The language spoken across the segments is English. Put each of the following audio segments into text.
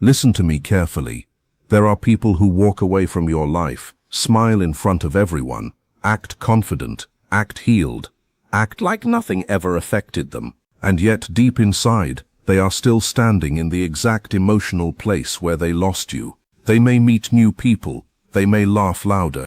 Listen to me carefully. There are people who walk away from your life, smile in front of everyone, act confident, act healed, act like nothing ever affected them, and yet deep inside, they are still standing in the exact emotional place where they lost you. They may meet new people, they may laugh louder,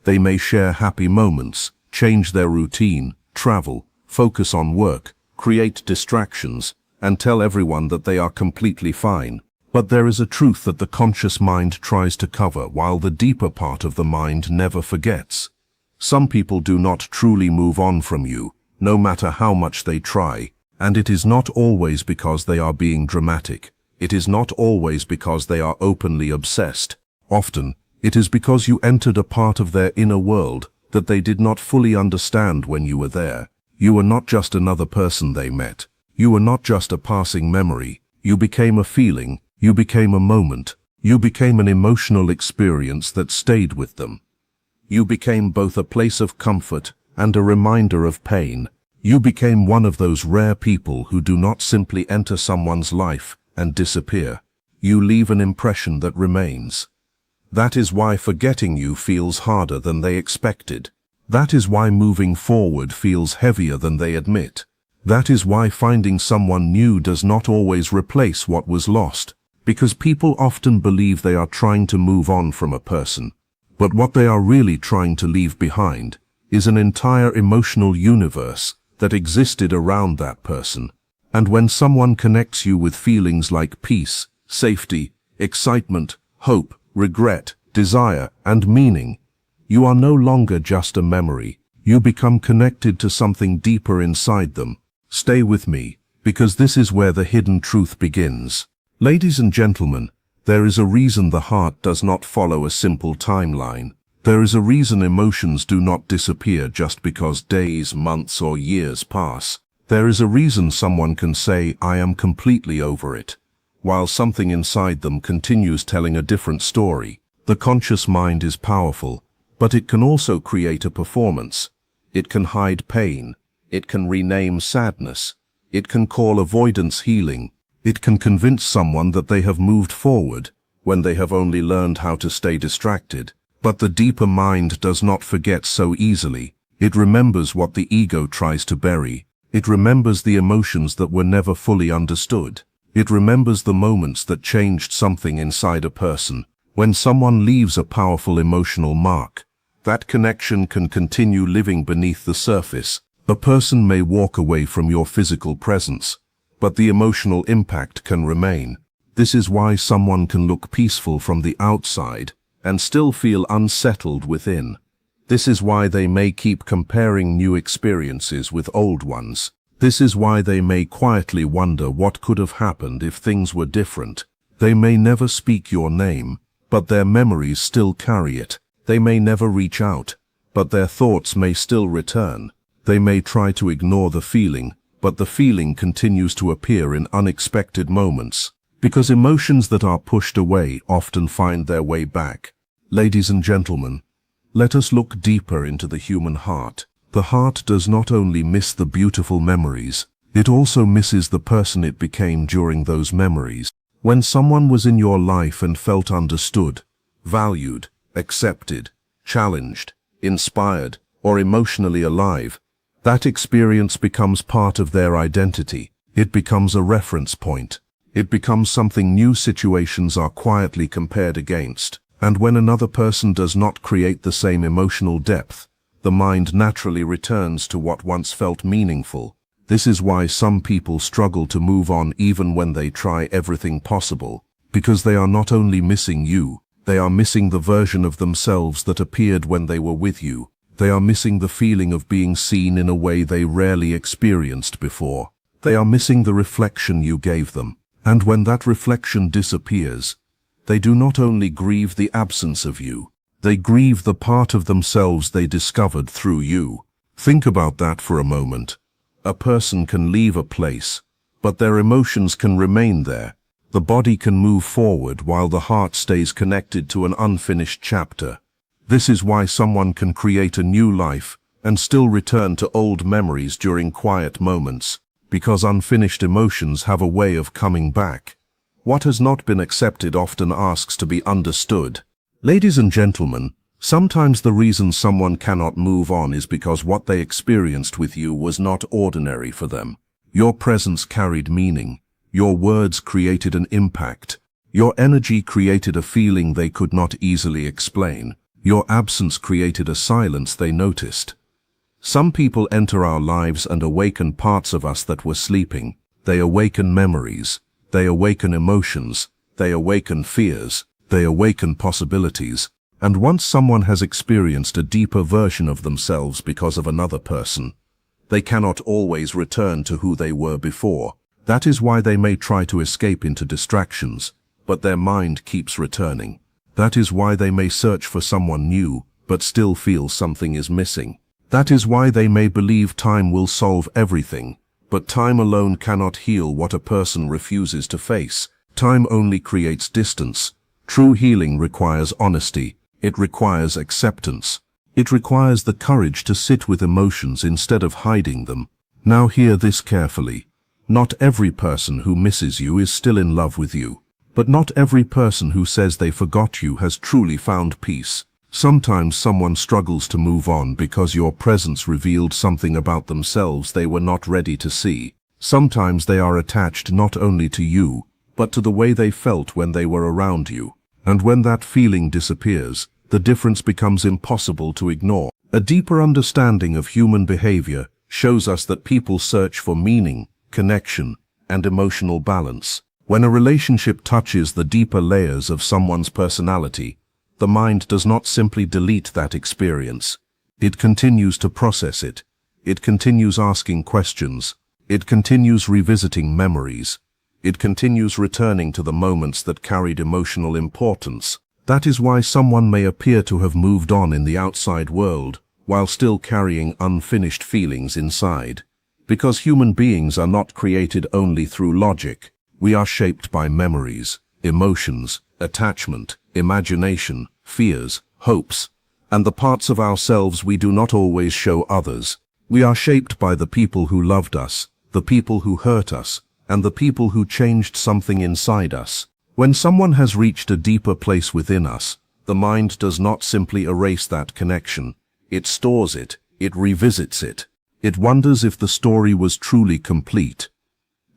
they may share happy moments, change their routine, travel, focus on work, create distractions, and tell everyone that they are completely fine. But there is a truth that the conscious mind tries to cover while the deeper part of the mind never forgets. Some people do not truly move on from you, no matter how much they try, and it is not always because they are being dramatic. It is not always because they are openly obsessed. Often, it is because you entered a part of their inner world that they did not fully understand when you were there. You were not just another person they met. You were not just a passing memory. You became a feeling. You became a moment. You became an emotional experience that stayed with them. You became both a place of comfort and a reminder of pain. You became one of those rare people who do not simply enter someone's life and disappear. You leave an impression that remains. That is why forgetting you feels harder than they expected. That is why moving forward feels heavier than they admit. That is why finding someone new does not always replace what was lost, because people often believe they are trying to move on from a person. But what they are really trying to leave behind is an entire emotional universe that existed around that person. And when someone connects you with feelings like peace, safety, excitement, hope, regret, desire, and meaning, you are no longer just a memory. You become connected to something deeper inside them. Stay with me, because this is where the hidden truth begins. Ladies and gentlemen, there is a reason the heart does not follow a simple timeline. There is a reason emotions do not disappear just because days, months, or years pass. There is a reason someone can say, "I am completely over it," while something inside them continues telling a different story. The conscious mind is powerful, but it can also create a performance. It can hide pain. It can rename sadness. It can call avoidance healing. It can convince someone that they have moved forward when they have only learned how to stay distracted. But the deeper mind does not forget so easily. It remembers what the ego tries to bury. It remembers the emotions that were never fully understood. It remembers the moments that changed something inside a person. When someone leaves a powerful emotional mark, that connection can continue living beneath the surface. A person may walk away from your physical presence, but the emotional impact can remain. This is why someone can look peaceful from the outside and still feel unsettled within. This is why they may keep comparing new experiences with old ones. This is why they may quietly wonder what could have happened if things were different. They may never speak your name, but their memories still carry it. They may never reach out, but their thoughts may still return. They may try to ignore the feeling, but the feeling continues to appear in unexpected moments, because emotions that are pushed away often find their way back. Ladies and gentlemen, let us look deeper into the human heart. The heart does not only miss the beautiful memories, it also misses the person it became during those memories. When someone was in your life and felt understood, valued, accepted, challenged, inspired, or emotionally alive, that experience becomes part of their identity. It becomes a reference point. It becomes something new situations are quietly compared against. And when another person does not create the same emotional depth, the mind naturally returns to what once felt meaningful. This is why some people struggle to move on even when they try everything possible, because they are not only missing you, they are missing the version of themselves that appeared when they were with you. They are missing the feeling of being seen in a way they rarely experienced before. They are missing the reflection you gave them. And when that reflection disappears, they do not only grieve the absence of you, they grieve the part of themselves they discovered through you. Think about that for a moment. A person can leave a place, but their emotions can remain there. The body can move forward while the heart stays connected to an unfinished chapter. This is why someone can create a new life and still return to old memories during quiet moments, because unfinished emotions have a way of coming back. What has not been accepted often asks to be understood. Ladies and gentlemen, sometimes the reason someone cannot move on is because what they experienced with you was not ordinary for them. Your presence carried meaning. Your words created an impact. Your energy created a feeling they could not easily explain. Your absence created a silence they noticed. Some people enter our lives and awaken parts of us that were sleeping. They awaken memories. They awaken emotions. They awaken fears. They awaken possibilities. And once someone has experienced a deeper version of themselves because of another person, they cannot always return to who they were before. That is why they may try to escape into distractions, but their mind keeps returning. That is why they may search for someone new, but still feel something is missing. That is why they may believe time will solve everything, but time alone cannot heal what a person refuses to face. Time only creates distance. True healing requires honesty. It requires acceptance. It requires the courage to sit with emotions instead of hiding them. Now hear this carefully. Not every person who misses you is still in love with you. But not every person who says they forgot you has truly found peace. Sometimes someone struggles to move on because your presence revealed something about themselves they were not ready to see. Sometimes they are attached not only to you, but to the way they felt when they were around you. And when that feeling disappears, the difference becomes impossible to ignore. A deeper understanding of human behavior shows us that people search for meaning, connection, and emotional balance. When a relationship touches the deeper layers of someone's personality, the mind does not simply delete that experience. It continues to process it. It continues asking questions. It continues revisiting memories. It continues returning to the moments that carried emotional importance. That is why someone may appear to have moved on in the outside world, while still carrying unfinished feelings inside. Because human beings are not created only through logic. We are shaped by memories, emotions, attachment, imagination, fears, hopes, and the parts of ourselves we do not always show others. We are shaped by the people who loved us, the people who hurt us, and the people who changed something inside us. When someone has reached a deeper place within us, the mind does not simply erase that connection. It stores it, it revisits it. It wonders if the story was truly complete.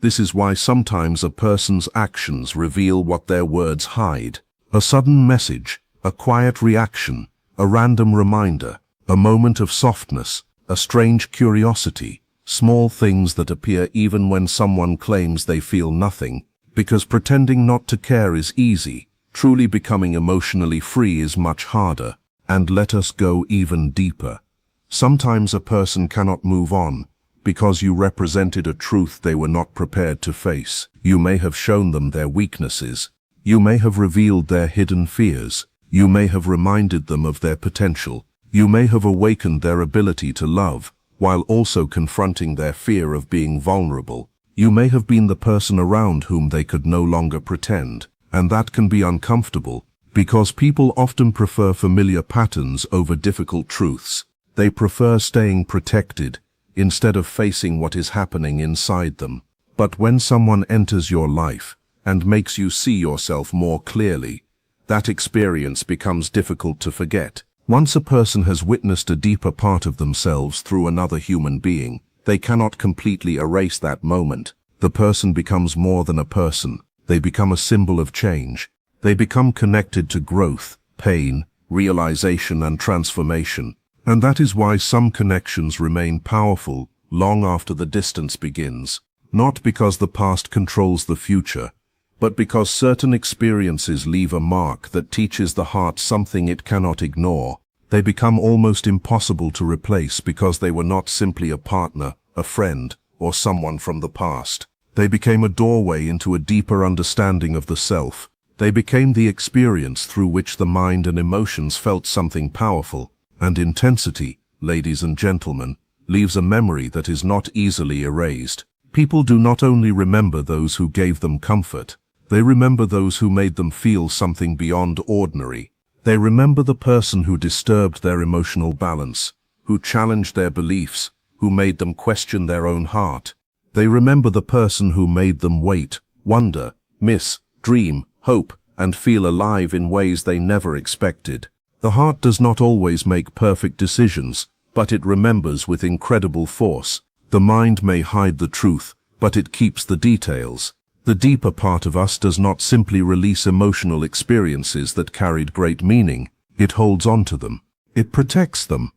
This is why sometimes a person's actions reveal what their words hide. A sudden message, a quiet reaction, a random reminder, a moment of softness, a strange curiosity, small things that appear even when someone claims they feel nothing. Because pretending not to care is easy, truly becoming emotionally free is much harder. And let us go even deeper. Sometimes a person cannot move on because you represented a truth they were not prepared to face. You may have shown them their weaknesses. You may have revealed their hidden fears. You may have reminded them of their potential. You may have awakened their ability to love, while also confronting their fear of being vulnerable. You may have been the person around whom they could no longer pretend, and that can be uncomfortable, because people often prefer familiar patterns over difficult truths. They prefer staying protected, instead of facing what is happening inside them. But when someone enters your life, and makes you see yourself more clearly, that experience becomes difficult to forget. Once a person has witnessed a deeper part of themselves through another human being, they cannot completely erase that moment. The person becomes more than a person. They become a symbol of change. They become connected to growth, pain, realization, and transformation. And that is why some connections remain powerful long after the distance begins. Not because the past controls the future, but because certain experiences leave a mark that teaches the heart something it cannot ignore. They become almost impossible to replace because they were not simply a partner, a friend, or someone from the past. They became a doorway into a deeper understanding of the self. They became the experience through which the mind and emotions felt something powerful. And intensity, ladies and gentlemen, leaves a memory that is not easily erased. People do not only remember those who gave them comfort, they remember those who made them feel something beyond ordinary. They remember the person who disturbed their emotional balance, who challenged their beliefs, who made them question their own heart. They remember the person who made them wait, wonder, miss, dream, hope, and feel alive in ways they never expected. The heart does not always make perfect decisions, but it remembers with incredible force. The mind may hide the truth, but it keeps the details. The deeper part of us does not simply release emotional experiences that carried great meaning. It holds on to them. It protects them.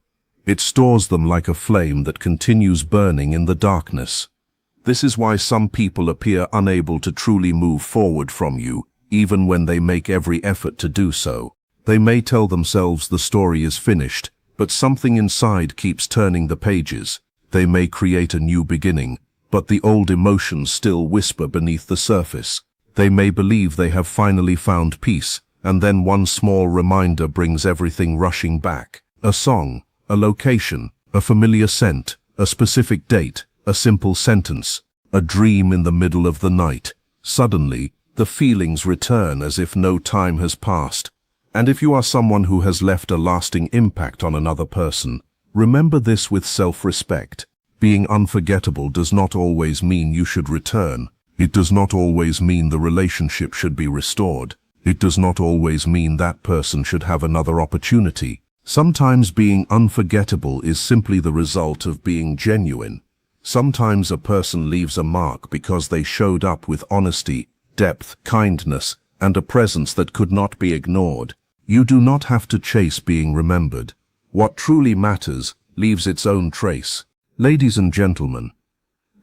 It stores them like a flame that continues burning in the darkness. This is why some people appear unable to truly move forward from you, even when they make every effort to do so. They may tell themselves the story is finished, but something inside keeps turning the pages. They may create a new beginning, but the old emotions still whisper beneath the surface. They may believe they have finally found peace, and then one small reminder brings everything rushing back. A song, a location, a familiar scent, a specific date, a simple sentence, a dream in the middle of the night. Suddenly, the feelings return as if no time has passed. And if you are someone who has left a lasting impact on another person, remember this with self-respect. Being unforgettable does not always mean you should return. It does not always mean the relationship should be restored. It does not always mean that person should have another opportunity. Sometimes being unforgettable is simply the result of being genuine. Sometimes a person leaves a mark because they showed up with honesty, depth, kindness, and a presence that could not be ignored. You do not have to chase being remembered. What truly matters leaves its own trace. Ladies and gentlemen,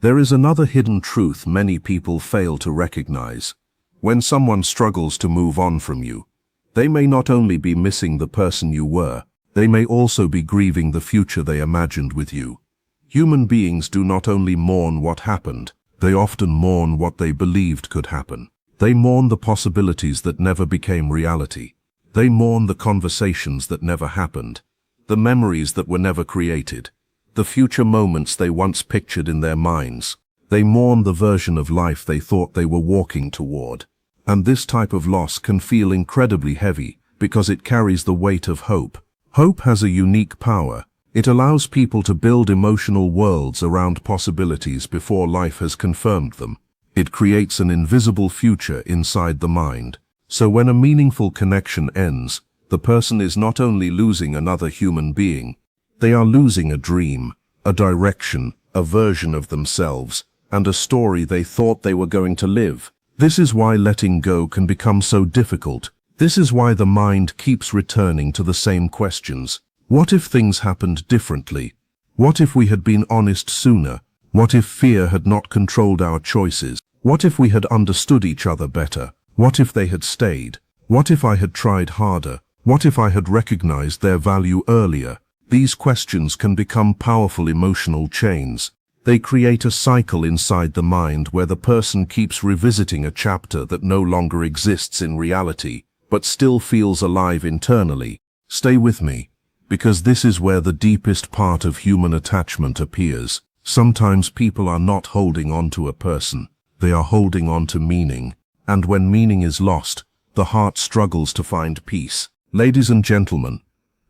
there is another hidden truth many people fail to recognize. When someone struggles to move on from you, they may not only be missing the person you were, they may also be grieving the future they imagined with you. Human beings do not only mourn what happened, they often mourn what they believed could happen. They mourn the possibilities that never became reality. They mourn the conversations that never happened, the memories that were never created, the future moments they once pictured in their minds. They mourn the version of life they thought they were walking toward. And this type of loss can feel incredibly heavy because it carries the weight of hope. Hope has a unique power. It allows people to build emotional worlds around possibilities before life has confirmed them. It creates an invisible future inside the mind. So when a meaningful connection ends, the person is not only losing another human being, they are losing a dream, a direction, a version of themselves, and a story they thought they were going to live. This is why letting go can become so difficult. This is why the mind keeps returning to the same questions. What if things happened differently? What if we had been honest sooner? What if fear had not controlled our choices? What if we had understood each other better? What if they had stayed? What if I had tried harder? What if I had recognized their value earlier? These questions can become powerful emotional chains. They create a cycle inside the mind where the person keeps revisiting a chapter that no longer exists in reality, but still feels alive internally. Stay with me, because this is where the deepest part of human attachment appears. Sometimes people are not holding on to a person, they are holding on to meaning. And when meaning is lost, the heart struggles to find peace. Ladies and gentlemen,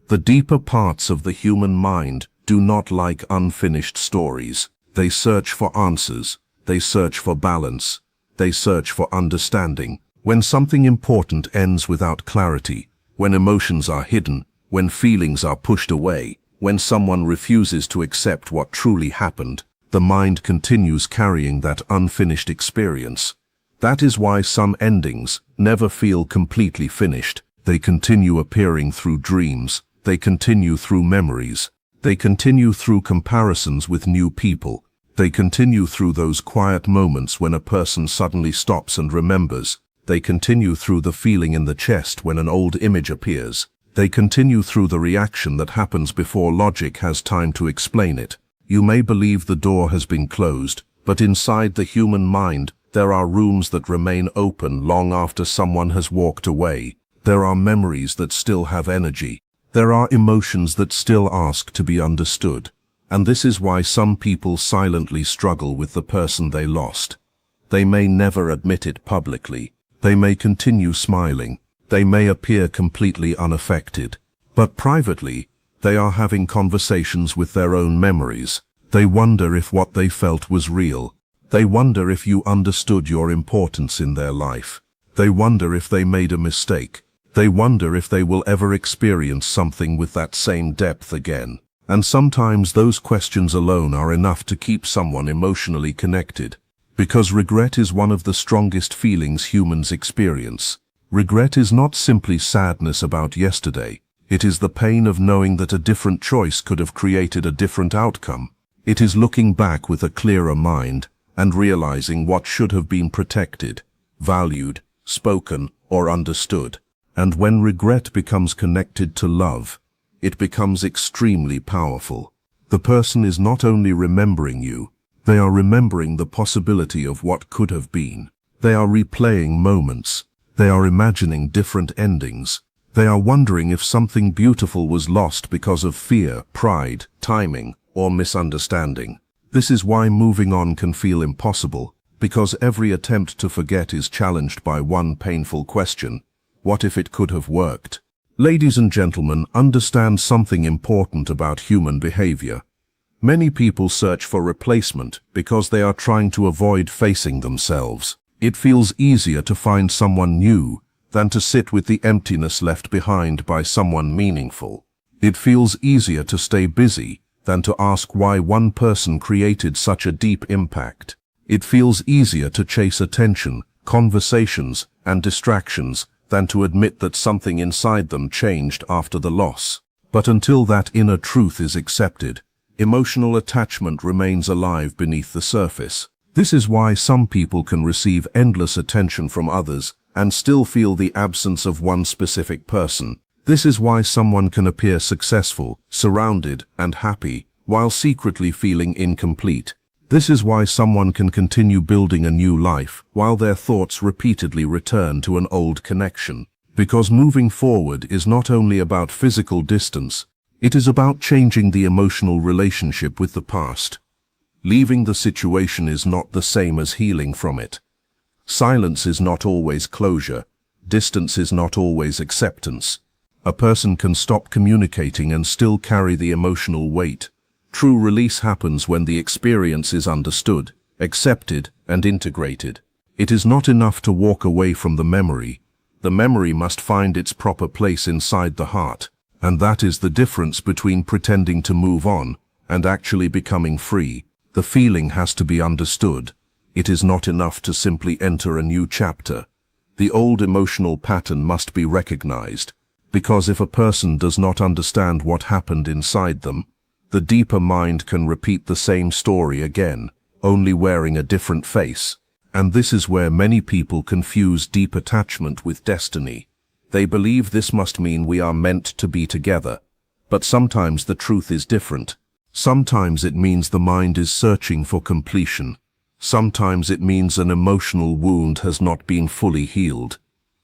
the deeper parts of the human mind do not like unfinished stories. They search for answers. They search for balance. They search for understanding. When something important ends without clarity, when emotions are hidden, when feelings are pushed away, when someone refuses to accept what truly happened, the mind continues carrying that unfinished experience. That is why some endings never feel completely finished. They continue appearing through dreams. They continue through memories. They continue through comparisons with new people. They continue through those quiet moments when a person suddenly stops and remembers. They continue through the feeling in the chest when an old image appears. They continue through the reaction that happens before logic has time to explain it. You may believe the door has been closed, but inside the human mind, there are rooms that remain open long after someone has walked away. There are memories that still have energy. There are emotions that still ask to be understood. And this is why some people silently struggle with the person they lost. They may never admit it publicly. They may continue smiling. They may appear completely unaffected. But privately, they are having conversations with their own memories. They wonder if what they felt was real. They wonder if you understood your importance in their life. They wonder if they made a mistake. They wonder if they will ever experience something with that same depth again. And sometimes those questions alone are enough to keep someone emotionally connected. Because regret is one of the strongest feelings humans experience. Regret is not simply sadness about yesterday. It is the pain of knowing that a different choice could have created a different outcome. It is looking back with a clearer mind and realizing what should have been protected, valued, spoken, or understood. And when regret becomes connected to love, it becomes extremely powerful. The person is not only remembering you, they are remembering the possibility of what could have been. They are replaying moments. They are imagining different endings. They are wondering if something beautiful was lost because of fear, pride, timing, or misunderstanding. This is why moving on can feel impossible, because every attempt to forget is challenged by one painful question: what if it could have worked? Ladies and gentlemen, understand something important about human behavior. Many people search for replacement because they are trying to avoid facing themselves. It feels easier to find someone new than to sit with the emptiness left behind by someone meaningful. It feels easier to stay busy than to ask why one person created such a deep impact. It feels easier to chase attention, conversations, and distractions than to admit that something inside them changed after the loss. But until that inner truth is accepted, emotional attachment remains alive beneath the surface. This is why some people can receive endless attention from others and still feel the absence of one specific person. This is why someone can appear successful, surrounded, and happy, while secretly feeling incomplete. This is why someone can continue building a new life, while their thoughts repeatedly return to an old connection. Because moving forward is not only about physical distance, it is about changing the emotional relationship with the past. Leaving the situation is not the same as healing from it. Silence is not always closure. Distance is not always acceptance. A person can stop communicating and still carry the emotional weight. True release happens when the experience is understood, accepted, and integrated. It is not enough to walk away from the memory. The memory must find its proper place inside the heart. And that is the difference between pretending to move on and actually becoming free. The feeling has to be understood. It is not enough to simply enter a new chapter. The old emotional pattern must be recognized, because if a person does not understand what happened inside them, the deeper mind can repeat the same story again, only wearing a different face. And this is where many people confuse deep attachment with destiny. They believe this must mean we are meant to be together. But sometimes the truth is different. Sometimes it means the mind is searching for completion. Sometimes it means an emotional wound has not been fully healed.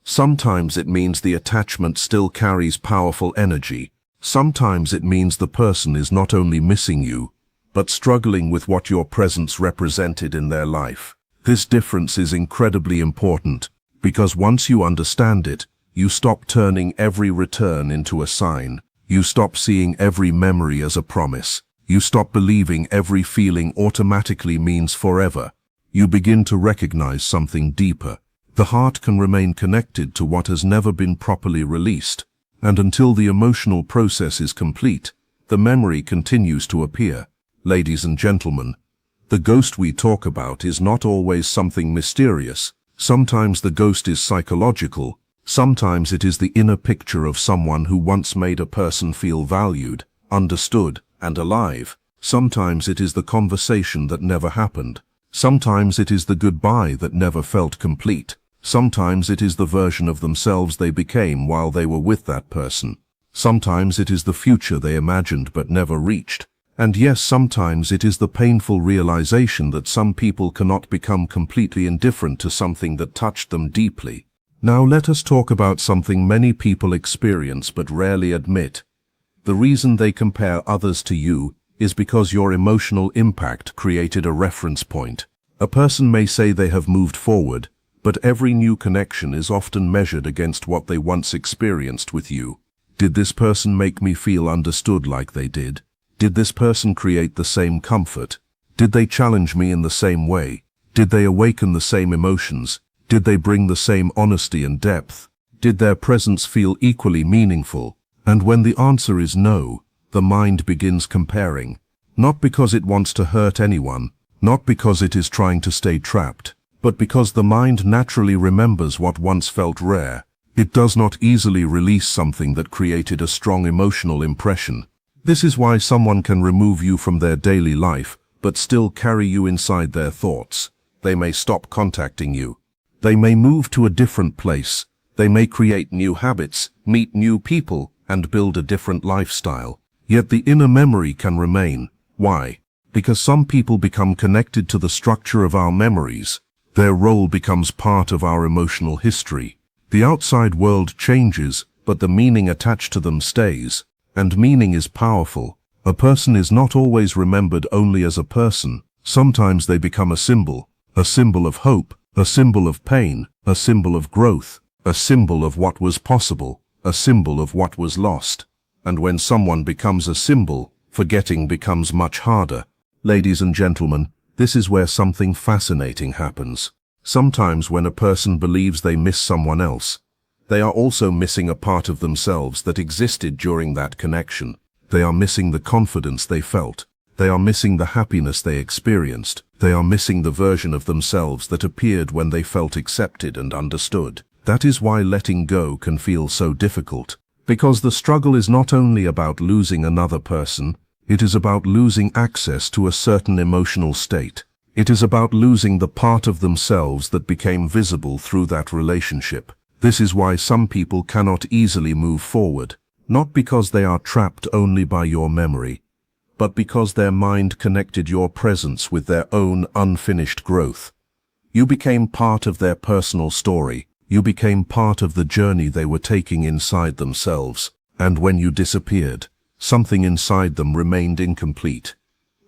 Sometimes it means the attachment still carries powerful energy. Sometimes it means the person is not only missing you, but struggling with what your presence represented in their life. This difference is incredibly important, because once you understand it, you stop turning every return into a sign. You stop seeing every memory as a promise. You stop believing every feeling automatically means forever. You begin to recognize something deeper. The heart can remain connected to what has never been properly released, and until the emotional process is complete, the memory continues to appear. Ladies and gentlemen, the ghost we talk about is not always something mysterious. Sometimes the ghost is psychological. Sometimes it is the inner picture of someone who once made a person feel valued, understood, and alive. Sometimes it is the conversation that never happened. Sometimes it is the goodbye that never felt complete. Sometimes it is the version of themselves they became while they were with that person. Sometimes it is the future they imagined but never reached. And yes, sometimes it is the painful realization that some people cannot become completely indifferent to something that touched them deeply. Now let us talk about something many people experience but rarely admit. The reason they compare others to you is because your emotional impact created a reference point. A person may say they have moved forward, but every new connection is often measured against what they once experienced with you. Did this person make me feel understood like they did? Did this person create the same comfort? Did they challenge me in the same way? Did they awaken the same emotions? Did they bring the same honesty and depth? Did their presence feel equally meaningful? And when the answer is no, the mind begins comparing. Not because it wants to hurt anyone, not because it is trying to stay trapped, but because the mind naturally remembers what once felt rare. It does not easily release something that created a strong emotional impression. This is why someone can remove you from their daily life, but still carry you inside their thoughts. They may stop contacting you. They may move to a different place. They may create new habits, meet new people, and build a different lifestyle. Yet the inner memory can remain. Why? Because some people become connected to the structure of our memories. Their role becomes part of our emotional history. The outside world changes, but the meaning attached to them stays. And meaning is powerful. A person is not always remembered only as a person. Sometimes they become a symbol of hope, a symbol of pain, a symbol of growth, a symbol of what was possible, a symbol of what was lost. And when someone becomes a symbol, forgetting becomes much harder. Ladies and gentlemen, this is where something fascinating happens. Sometimes when a person believes they miss someone else, they are also missing a part of themselves that existed during that connection. They are missing the confidence they felt. They are missing the happiness they experienced. They are missing the version of themselves that appeared when they felt accepted and understood. That is why letting go can feel so difficult. Because the struggle is not only about losing another person, it is about losing access to a certain emotional state. It is about losing the part of themselves that became visible through that relationship. This is why some people cannot easily move forward, not because they are trapped only by your memory, but because their mind connected your presence with their own unfinished growth. You became part of their personal story. You became part of the journey they were taking inside themselves. And when you disappeared, something inside them remained incomplete.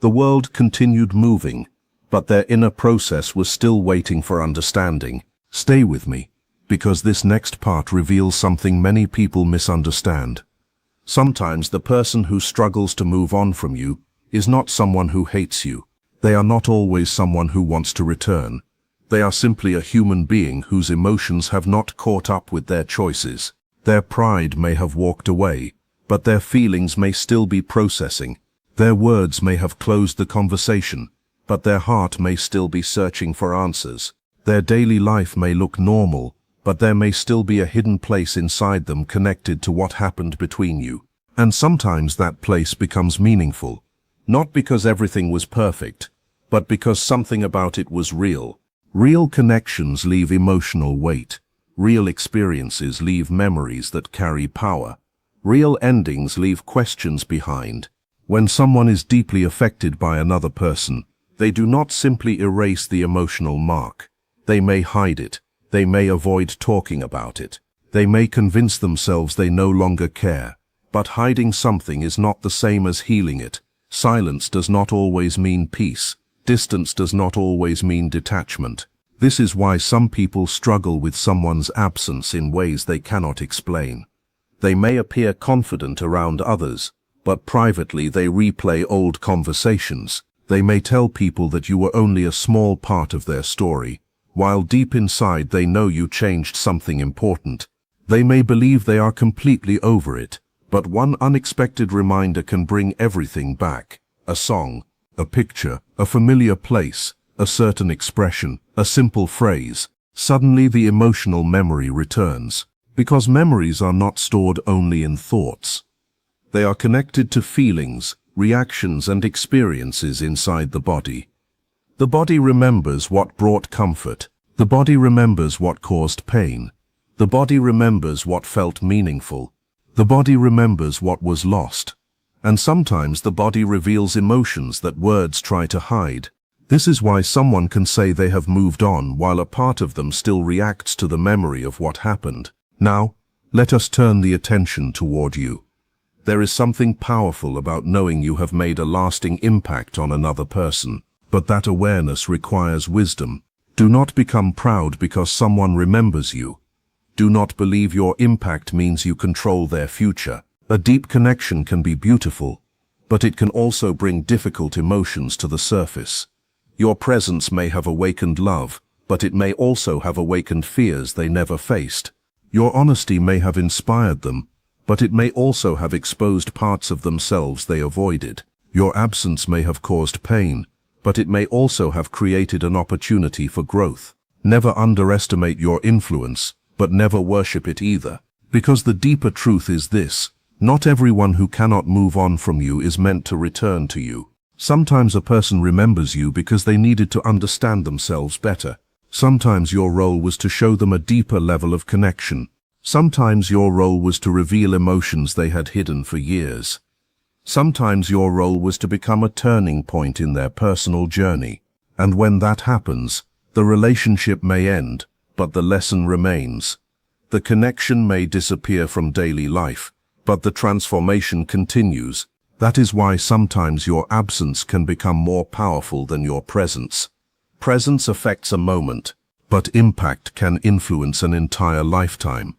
The world continued moving, but their inner process was still waiting for understanding. Stay with me, because this next part reveals something many people misunderstand. Sometimes the person who struggles to move on from you is not someone who hates you. They are not always someone who wants to return. They are simply a human being whose emotions have not caught up with their choices. Their pride may have walked away, but their feelings may still be processing. Their words may have closed the conversation, but their heart may still be searching for answers. Their daily life may look normal, but there may still be a hidden place inside them connected to what happened between you. And sometimes that place becomes meaningful, not because everything was perfect, but because something about it was real. Real connections leave emotional weight. Real experiences leave memories that carry power. Real endings leave questions behind. When someone is deeply affected by another person, they do not simply erase the emotional mark. They may hide it. They may avoid talking about it. They may convince themselves they no longer care. But hiding something is not the same as healing it. Silence does not always mean peace. Distance does not always mean detachment. This is why some people struggle with someone's absence in ways they cannot explain. They may appear confident around others, but privately they replay old conversations. They may tell people that you were only a small part of their story, while deep inside they know you changed something important. They may believe they are completely over it, but one unexpected reminder can bring everything back. A song, a picture, a familiar place, a certain expression, a simple phrase. Suddenly the emotional memory returns. Because memories are not stored only in thoughts. They are connected to feelings, reactions, and experiences inside the body. The body remembers what brought comfort. The body remembers what caused pain. The body remembers what felt meaningful. The body remembers what was lost. And sometimes the body reveals emotions that words try to hide. This is why someone can say they have moved on while a part of them still reacts to the memory of what happened. Now, let us turn the attention toward you. There is something powerful about knowing you have made a lasting impact on another person, but that awareness requires wisdom. Do not become proud because someone remembers you. Do not believe your impact means you control their future. A deep connection can be beautiful, but it can also bring difficult emotions to the surface. Your presence may have awakened love, but it may also have awakened fears they never faced. Your honesty may have inspired them, but it may also have exposed parts of themselves they avoided. Your absence may have caused pain, but it may also have created an opportunity for growth. Never underestimate your influence, but never worship it either. Because the deeper truth is this: not everyone who cannot move on from you is meant to return to you. Sometimes a person remembers you because they needed to understand themselves better. Sometimes your role was to show them a deeper level of connection. Sometimes your role was to reveal emotions they had hidden for years. Sometimes your role was to become a turning point in their personal journey. And when that happens, the relationship may end, but the lesson remains. The connection may disappear from daily life, but the transformation continues. That is why sometimes your absence can become more powerful than your presence. Presence affects a moment, but impact can influence an entire lifetime.